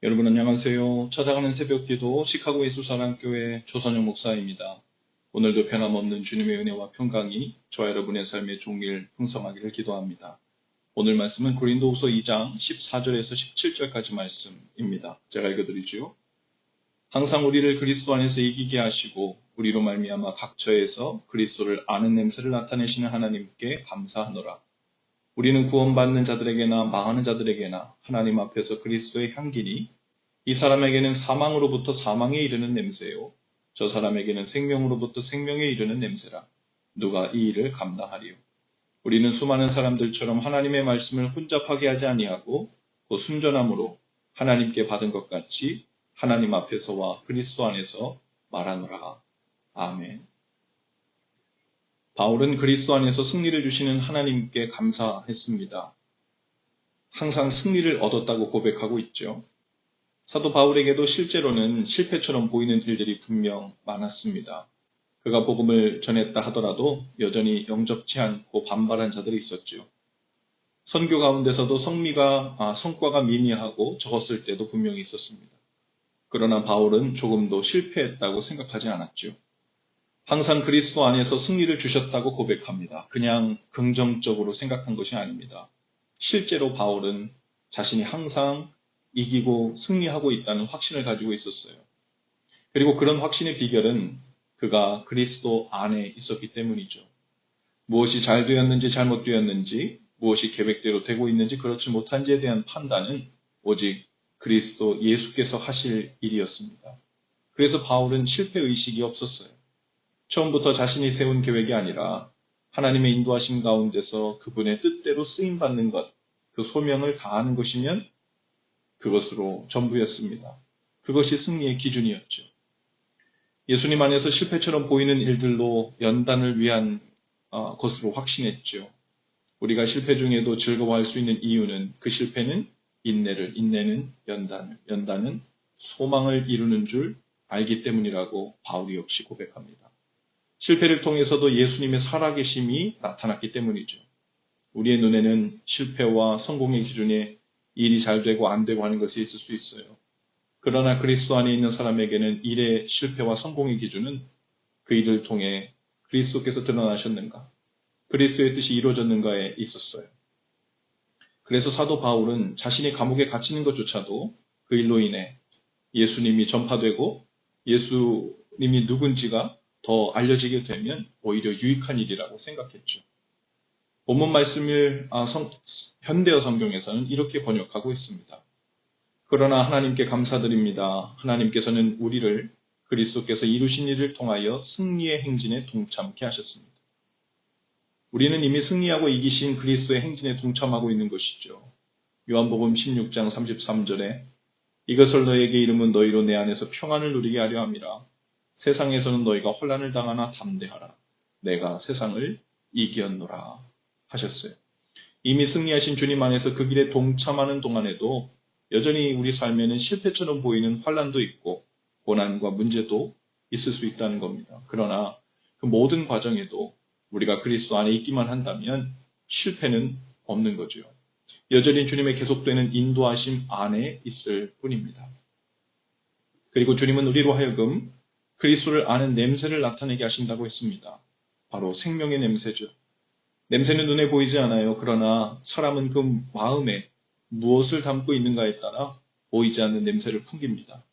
여러분 안녕하세요. 찾아가는 새벽기도 시카고 예수사랑교회 조선영 목사입니다. 오늘도 변함없는 주님의 은혜와 평강이 저와 여러분의 삶의 종일 풍성하기를 기도합니다. 오늘 말씀은 고린도후서 2장 14절에서 17절까지 말씀입니다. 제가 읽어드리죠. 항상 우리를 그리스도 안에서 이기게 하시고 우리로 말미암아 각처에서 그리스도를 아는 냄새를 나타내시는 하나님께 감사하노라. 우리는 구원받는 자들에게나 망하는 자들에게나 하나님 앞에서 그리스도의 향기니 이 사람에게는 사망으로부터 사망에 이르는 냄새요 저 사람에게는 생명으로부터 생명에 이르는 냄새라. 누가 이 일을 감당하리요. 우리는 수많은 사람들처럼 하나님의 말씀을 혼잡하게 하지 아니하고 그 순전함으로 하나님께 받은 것 같이 하나님 앞에서와 그리스도 안에서 말하노라. 아멘. 바울은 그리스도 안에서 승리를 주시는 하나님께 감사했습니다. 항상 승리를 얻었다고 고백하고 있죠. 사도 바울에게도 실제로는 실패처럼 보이는 일들이 분명 많았습니다. 그가 복음을 전했다 하더라도 여전히 영접치 않고 반발한 자들이 있었죠. 선교 가운데서도 성과가 미미하고 적었을 때도 분명히 있었습니다. 그러나 바울은 조금도 실패했다고 생각하지 않았죠. 항상 그리스도 안에서 승리를 주셨다고 고백합니다. 그냥 긍정적으로 생각한 것이 아닙니다. 실제로 바울은 자신이 항상 이기고 승리하고 있다는 확신을 가지고 있었어요. 그리고 그런 확신의 비결은 그가 그리스도 안에 있었기 때문이죠. 무엇이 잘 되었는지 잘못되었는지, 무엇이 계획대로 되고 있는지 그렇지 못한지에 대한 판단은 오직 그리스도 예수께서 하실 일이었습니다. 그래서 바울은 실패의식이 없었어요. 처음부터 자신이 세운 계획이 아니라 하나님의 인도하심 가운데서 그분의 뜻대로 쓰임받는 것, 그 소명을 다하는 것이면 그것으로 전부였습니다. 그것이 승리의 기준이었죠. 예수님 안에서 실패처럼 보이는 일들로 연단을 위한 것으로 확신했죠. 우리가 실패 중에도 즐거워할 수 있는 이유는 그 실패는 인내는 연단은 소망을 이루는 줄 알기 때문이라고 바울이 역시 고백합니다. 실패를 통해서도 예수님의 살아계심이 나타났기 때문이죠. 우리의 눈에는 실패와 성공의 기준에 일이 잘 되고 안 되고 하는 것이 있을 수 있어요. 그러나 그리스도 안에 있는 사람에게는 일의 실패와 성공의 기준은 그 일을 통해 그리스도께서 드러나셨는가, 그리스도의 뜻이 이루어졌는가에 있었어요. 그래서 사도 바울은 자신이 감옥에 갇히는 것조차도 그 일로 인해 예수님이 전파되고 예수님이 누군지가 더 알려지게 되면 오히려 유익한 일이라고 생각했죠. 본문 말씀을 현대어 성경에서는 이렇게 번역하고 있습니다. 그러나 하나님께 감사드립니다. 하나님께서는 우리를 그리스도께서 이루신 일을 통하여 승리의 행진에 동참케 하셨습니다. 우리는 이미 승리하고 이기신 그리스도의 행진에 동참하고 있는 것이죠. 요한복음 16장 33절에 이것을 너에게 이름은 너희로 내 안에서 평안을 누리게 하려 함이라. 세상에서는 너희가 혼란을 당하나 담대하라. 내가 세상을 이기었노라 하셨어요. 이미 승리하신 주님 안에서 그 길에 동참하는 동안에도 여전히 우리 삶에는 실패처럼 보이는 환란도 있고 고난과 문제도 있을 수 있다는 겁니다. 그러나 그 모든 과정에도 우리가 그리스도 안에 있기만 한다면 실패는 없는 거죠. 여전히 주님의 계속되는 인도하심 안에 있을 뿐입니다. 그리고 주님은 우리로 하여금 그리스도를 아는 냄새를 나타내게 하신다고 했습니다. 바로 생명의 냄새죠. 냄새는 눈에 보이지 않아요. 그러나 사람은 그 마음에 무엇을 담고 있는가에 따라 보이지 않는 냄새를 풍깁니다.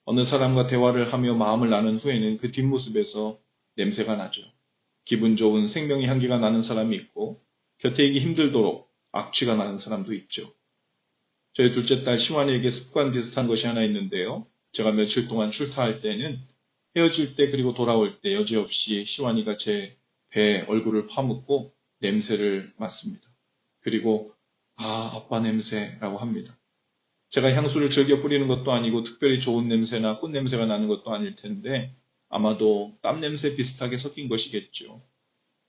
어느 사람과 대화를 하며 마음을 나눈 후에는 그 뒷모습에서 냄새가 나죠. 기분 좋은 생명의 향기가 나는 사람이 있고 곁에 있기 힘들도록 악취가 나는 사람도 있죠. 저희 둘째 딸 시완이에게 습관 비슷한 것이 하나 있는데요. 제가 며칠 동안 출타할 때는 헤어질 때 그리고 돌아올 때 여지없이 시완이가 제 배에 얼굴을 파묻고 냄새를 맡습니다. 그리고 아빠 냄새라고 합니다. 제가 향수를 즐겨 뿌리는 것도 아니고 특별히 좋은 냄새나 꽃 냄새가 나는 것도 아닐 텐데 아마도 땀 냄새 비슷하게 섞인 것이겠죠.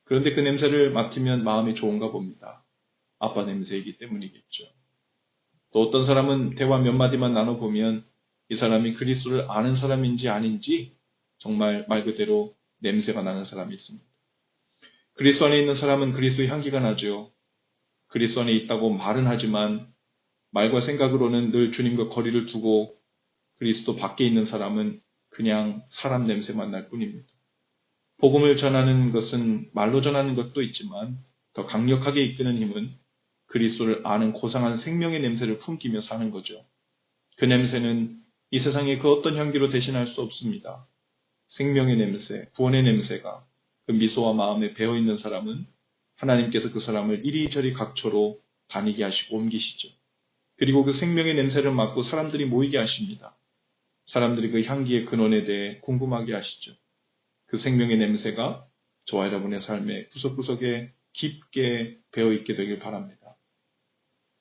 그런데 그 냄새를 맡으면 마음이 좋은가 봅니다. 아빠 냄새이기 때문이겠죠. 또 어떤 사람은 대화 몇 마디만 나눠보면 이 사람이 그리스도를 아는 사람인지 아닌지 정말 말 그대로 냄새가 나는 사람이 있습니다. 그리스도 안에 있는 사람은 그리스도의 향기가 나죠. 그리스도 안에 있다고 말은 하지만 말과 생각으로는 늘 주님과 거리를 두고 그리스도 밖에 있는 사람은 그냥 사람 냄새만 날 뿐입니다. 복음을 전하는 것은 말로 전하는 것도 있지만 더 강력하게 이끄는 힘은 그리스도를 아는 고상한 생명의 냄새를 품기며 사는 거죠. 그 냄새는 이 세상의 그 어떤 향기로 대신할 수 없습니다. 생명의 냄새, 구원의 냄새가 그 미소와 마음에 배어있는 사람은 하나님께서 그 사람을 이리저리 각처로 다니게 하시고 옮기시죠. 그리고 그 생명의 냄새를 맡고 사람들이 모이게 하십니다. 사람들이 그 향기의 근원에 대해 궁금하게 하시죠. 그 생명의 냄새가 저와 여러분의 삶에 구석구석에 깊게 배어있게 되길 바랍니다.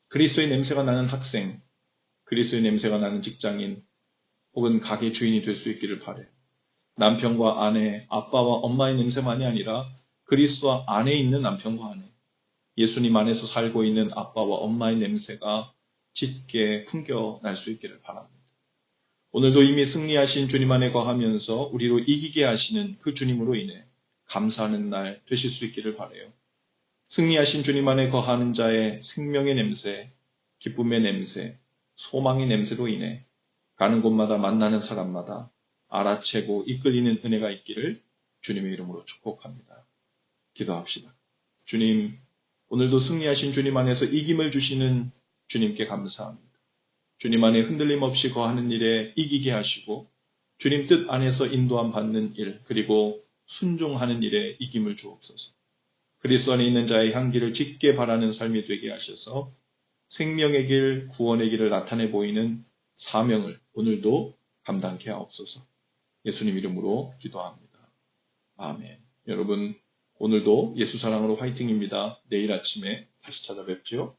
그리스도의 냄새가 나는 학생, 그리스도의 냄새가 나는 직장인, 혹은 가게 주인이 될 수 있기를 바라요. 남편과 아내, 아빠와 엄마의 냄새만이 아니라 그리스도 안에 있는 남편과 아내, 예수님 안에서 살고 있는 아빠와 엄마의 냄새가 짙게 풍겨날 수 있기를 바랍니다. 오늘도 이미 승리하신 주님 안에 거하면서 우리로 이기게 하시는 그 주님으로 인해 감사하는 날 되실 수 있기를 바라요. 승리하신 주님 안에 거하는 자의 생명의 냄새, 기쁨의 냄새, 소망의 냄새로 인해 가는 곳마다 만나는 사람마다 알아채고 이끌리는 은혜가 있기를 주님의 이름으로 축복합니다. 기도합시다. 주님, 오늘도 승리하신 주님 안에서 이김을 주시는 주님께 감사합니다. 주님 안에 흔들림 없이 거하는 일에 이기게 하시고 주님 뜻 안에서 인도함 받는 일, 그리고 순종하는 일에 이김을 주옵소서. 그리스도 안에 있는 자의 향기를 짙게 바라는 삶이 되게 하셔서 생명의 길, 구원의 길을 나타내 보이는 사명을 오늘도 감당케 하옵소서. 예수님 이름으로 기도합니다. 아멘. 여러분, 오늘도 예수 사랑으로 화이팅입니다. 내일 아침에 다시 찾아뵙죠.